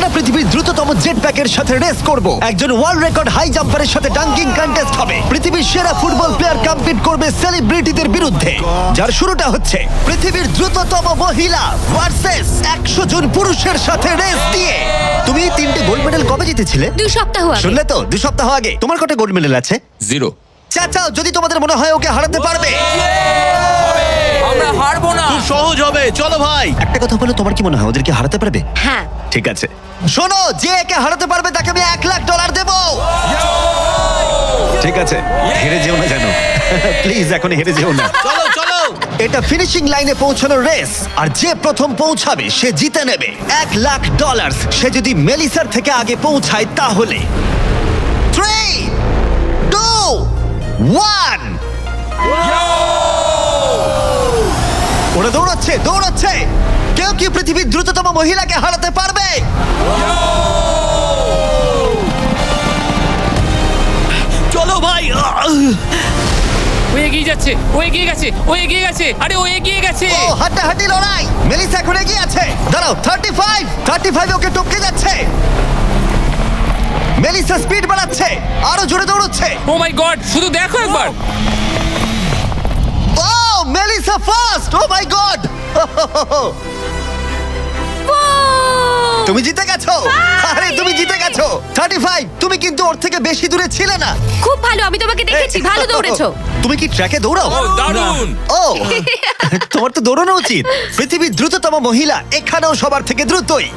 আমরা পৃথিবীর দ্রুততম জেট প্যাকের সাথে রেস করব, একজন ওয়ার্ল্ড রেকর্ড হাই জাম্পারের সাথে ডাঙ্কিং কন্টেস্ট হবে, পৃথিবীর সেরা ফুটবল প্লেয়ার কম্পিট করবে সেলিব্রিটিদের বিরুদ্ধে, যার শুরুটা হচ্ছে পৃথিবীর দ্রুততম মহিলা ভার্সেস 100 জন পুরুষের সাথে রেস দিয়ে। তুমি 3টে গোল্ড মেডেল কবে জিতেছিলে? 2 সপ্তাহ আগে। শুনলে তো, 2 সপ্তাহ আগে। তোমার কটা গোল্ড মেডেল আছে? 0। চাচাও, যদি তোমাদের মনে হয় ওকে হারাতে পারবে। আমরা হারবো না। খুব সহজ হবে, চলো ভাই। একটা কথা বলো, তোমার কি মনে হয় ওদেরকে হারাতে পারবে? হ্যাঁ। ঠিক আছে, শোনো, যে একে হারাতে পারবে তাকে আমি $1,00,000 দেবো। ঠিক আছে, হেরে যেও না জানো, প্লিজ এখন হেরে যেও না। চলো চলো। এটা ফিনিশিং লাইনে পৌঁছানোর রেস, আর যে প্রথম পৌঁছাবে সে জিতে নেবে $1,00,000। সে যদি মেলিসার থেকে আগে পৌঁছায় তাহলে 3, 2, 1। ওরা দৌড়াচ্ছে দৌড়াচ্ছে। কেউ কি পৃথিবীর দ্রুততম মহিলাকে হারাতে পারবে? চলো ভাই। ও এগিয়ে যাচ্ছে, ও এগিয়ে গেছে, ও এগিয়ে গেছে, আরে ও এগিয়ে গেছে। ও হাড্ডাহাড্ডি লড়াই। মেলিসা এখন এগিয়ে আছে। দাঁড়াও, 35 ওকে টপকে যাচ্ছে। মেলিসা স্পিড বাড়াচ্ছে, আরো জোরে দৌড়চ্ছে। ও মাই গড, শুধু দেখো একবার। Oh Melissa first. ও মাই গড, তুমি জিতে গেছো। আরে তুমি জিতে গেছো। 35, তুমি কিন্তু ওর থেকে বেশি দূরে ছিলে না। খুব ভালো, আমি তোমাকে দেখেছি, ভালো দৌড়েছো। তুমি কি ট্র্যাকে দৌড়াও? ও দারুণ। ও তোমার তো দৌড়ানো উচিত। পৃথিবীর দ্রুততম মহিলা এখানেও সবার থেকে দ্রুতই।